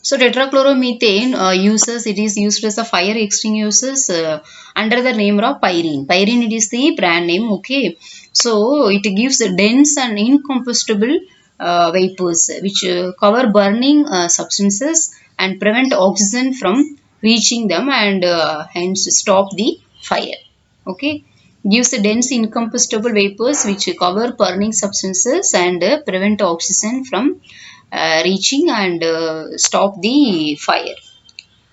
So tetrachloromethane it is used as a fire extinguishers under the name of pyrene. Pyrene, it is the brand name. Okay, so it gives dense and incombustible vapors which cover burning substances and prevent oxygen from reaching them, and hence stop the fire. Okay, gives dense incombustible vapors which cover burning substances and prevent oxygen from reaching and stop the fire.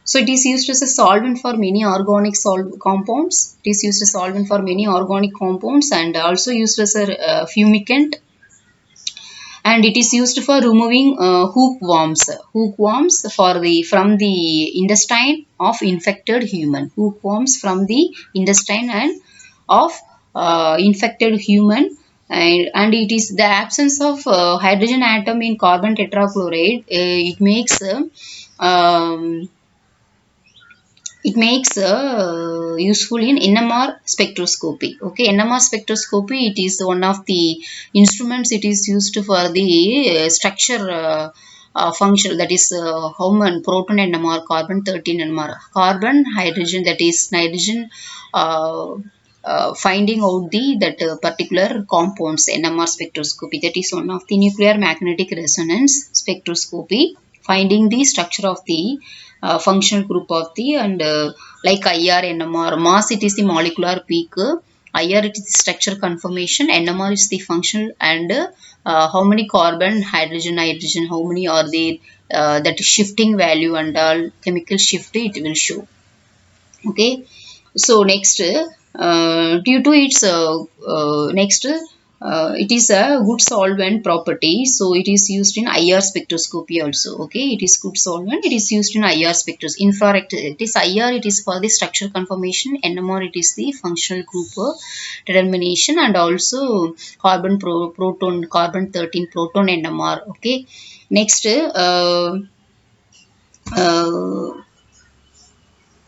So it is used as a solvent for many organic compounds. It is used as a solvent for many organic compounds, and also used as a fumigant, and it is used for removing hookworms. Hookworms for the from the intestine of infected human. Hookworms from the intestine and of infected human. And it is the absence of hydrogen atom in carbon tetrachloride. Um, it makes useful in NMR spectroscopy. Okay, NMR spectroscopy, it is one of the instruments. It is used for the structure function, that is Hohmann proton NMR, carbon 13 NMR, carbon hydrogen, that is nitrogen, uh, finding out the that particular compounds. NMR spectroscopy, that is one of the nuclear magnetic resonance spectroscopy, finding the structure of the functional group of the, and like IR, NMR, mass, it is the molecular peak, IR it is the structure confirmation, NMR is the functional, and how many carbon, hydrogen, nitrogen, how many are there, that shifting value and all chemical shift it will show. Okay, so next, due to its next it is a good solvent property, so it is used in IR spectroscopy also. Okay, it is good solvent, it is used in IR spectroscopy. Infrared, it is IR, it is for the structure confirmation, NMR it is the functional group determination, and also proton, carbon 13 proton NMR. Okay, next, uh,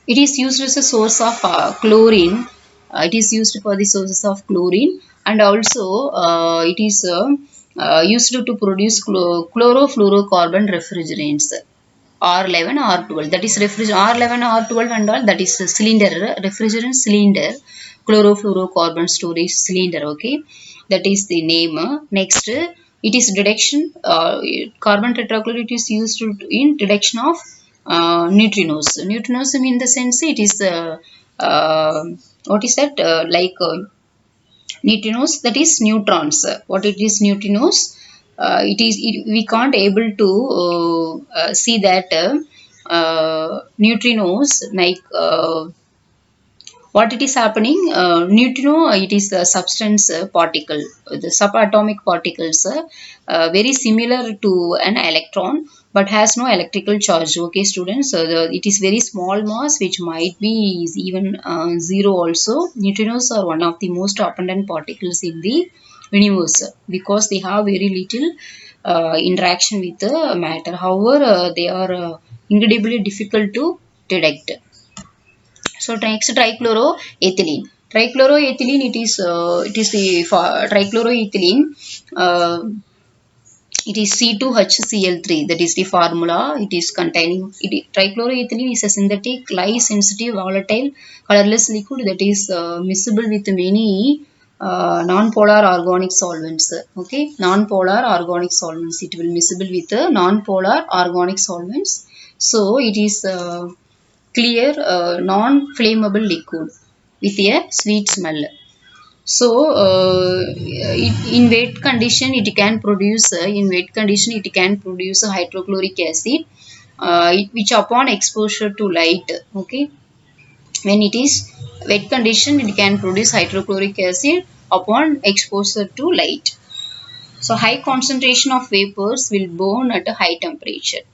it is used as a source of chlorine. It is used for the sources of chlorine, and also it is used to produce chlorofluorocarbon refrigerants. R11, R12. That is R11, R12 and all. That is a cylinder, refrigerant cylinder, chlorofluorocarbon storage cylinder. Okay, that is the name. Next, it is detection. Carbon tetrachloride, it is used in detection of neutrinos. Neutrinos in the sense it is what is that? Neutrinos, that is neutrons. What it is neutrinos? We can't able to see that neutrinos, like what it is happening. Neutrino, it is a substance particle, the subatomic particles, very similar to an electron but has no electrical charge. Okay students, so it is very small mass which might be even zero also. Neutrinos are one of the most abundant particles in the universe because they have very little interaction with the matter. However, they are incredibly difficult to detect. So next, trichloroethylene. Trichloroethylene, it is the trichloroethylene. Uh, it is C2HCl3. That is the formula. It is containing trichloroethylene is a synthetic, light sensitive, volatile, colorless liquid that is miscible with many non-polar organic solvents. Okay, non-polar organic solvents. It will miscible with non-polar organic solvents. So it is clear, non-flammable liquid with a sweet smell. So in wet condition it can produce hydrochloric acid, which upon exposure to light. Okay, when it is wet condition it can produce hydrochloric acid upon exposure to light. So high concentration of vapors will burn at a high temperature.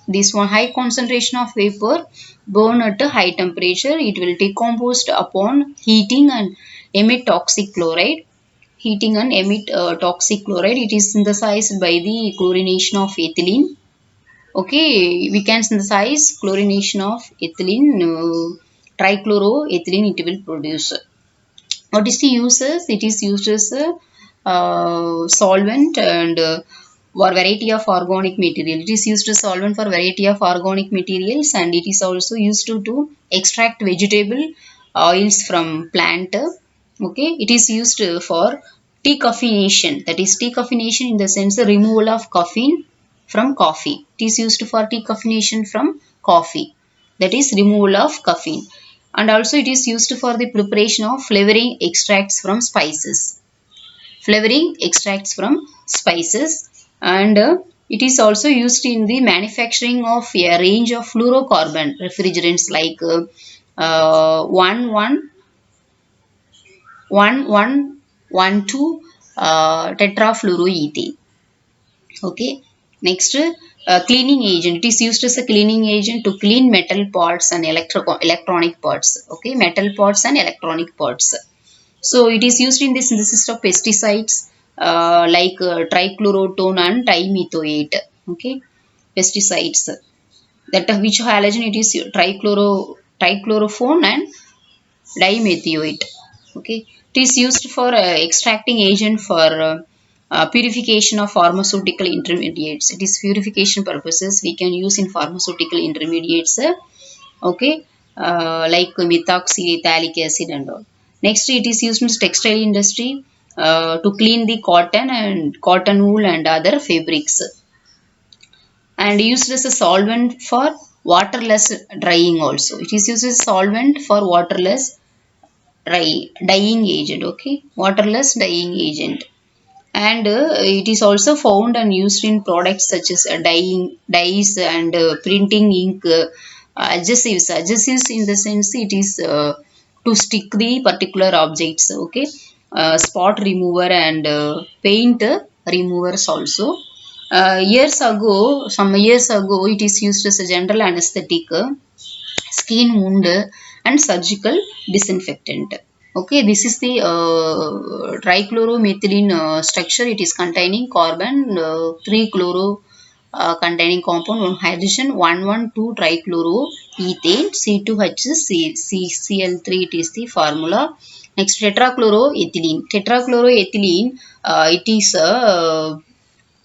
This one, high concentration of vapor burn at a high temperature. It will decompose upon heating and emit toxic chloride. Heating and emit toxic chloride. It is synthesized by the chlorination of ethylene. Okay, we can synthesize chlorination of ethylene, trichloroethylene it will produce. What is the uses? It is used as a solvent, and or variety of organic material. It is used as solvent for variety of organic materials, and it is also used to extract vegetable oils from plant. Okay, it is used for decaffeination. That is decaffeination in the sense the removal of caffeine from coffee. It is used for decaffeination from coffee. That is removal of caffeine. And also it is used for the preparation of flavoring extracts from spices. Flavoring extracts from spices, and it is also used in the manufacturing of a range of fluorocarbon refrigerants like 1112 tetrafluoroethane. Okay. Next, cleaning agent. It is used as a cleaning agent to clean metal parts and electronic parts. Okay, metal parts and electronic parts. So it is used in the synthesis of pesticides like trichlorotone and trimethoate. Okay, pesticides. That of which halogen it is trichlorophone and dimethoate. Okay, it is used for extracting agent for purification of pharmaceutical intermediates. It is purification purposes we can use in pharmaceutical intermediates. Okay, like methoxyethalic acid and all. Next, it is used in textile industry to clean the cotton and cotton wool and other fabrics, and used as a solvent for waterless drying also. It is used as a solvent for waterless dyeing agent. Okay, waterless dyeing agent. And it is also found and used in products such as dyeing dyes and printing ink, adhesives. Adhesives in the sense it is to stick the particular objects. Okay, spot remover and paint removers also. Some years ago it is used as a general anesthetic, skin wound and surgical disinfectant. Okay, this is the trichloromethylene structure. It is containing carbon, 3 chloro containing compound, 1 hydrogen, 112 trichloroethane, C2H6Cl3. It is the formula. Next, tetrachloroethylene. Tetrachloroethylene, it is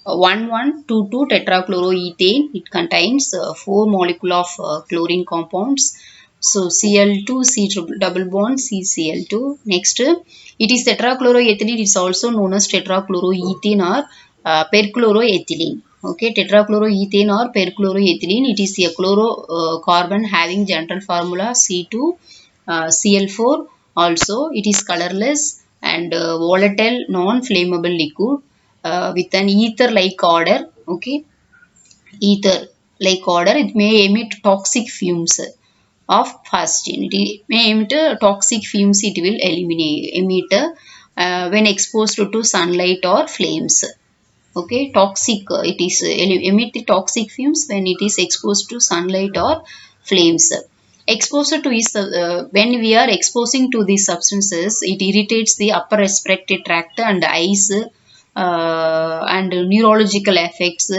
1122 tetrachloroethane. It contains 4 molecule of chlorine compounds. So Cl2 C double bond CCl2. Next, it is tetrachloroethylene. It is also known as tetrachloroethane or perchloroethylene. Okay, tetrachloroethane or perchloroethylene. It is a chlorocarbon having general formula C2 Cl4. Also, it is colorless and volatile, non-flammable liquid with an ether-like odor. Okay, ether-like odor. It may emit toxic fumes of phosgene. It may emit toxic fumes. It will emit when exposed to sunlight or flames. Okay, toxic. It is emit the toxic fumes when it is exposed to sunlight or flames. Exposure to is when we are exposing to these substances, it irritates the upper respiratory tract and eyes, and neurological effects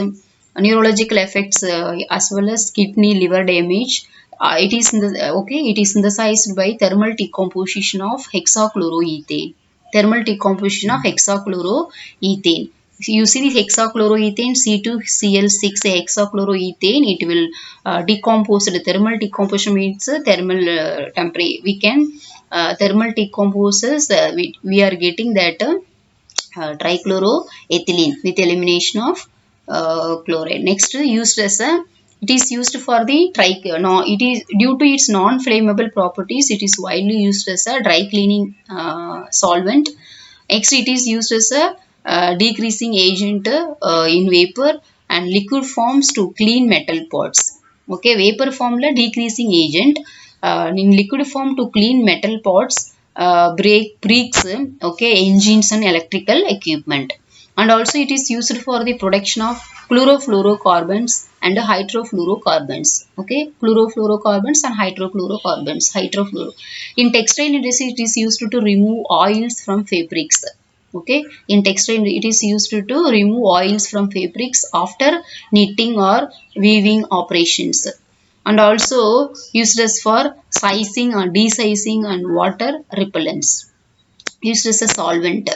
as well as kidney liver damage. It is it is synthesized by thermal decomposition of hexachloroethane. Thermal decomposition of hexachloroethane. You see the hexachloroethane C2Cl6 hexachloroethane, it will decompose. The thermal decomposition means thermal temperature. We can thermal decomposes. We are getting that trichloroethylene with elimination of chloride. Next, used as a it is used for the no, it is due to its non-flammable properties. It is widely used as a dry cleaning solvent. Next, it is used as a decreasing agent in vapor and liquid forms to clean metal parts. Okay, vapor form la decreasing agent, in liquid form to clean metal parts, brakes, okay, engines and electrical equipment. And also it is used for the production of chlorofluorocarbons and hydrofluorocarbons. Okay, chlorofluorocarbons and hydrofluorocarbons. In textile industry, it is used to remove oils from fabrics. Okay, in textile it is used to remove oils from fabrics after knitting or weaving operations, and also used as for sizing or desizing and water repellents, used as a solvent.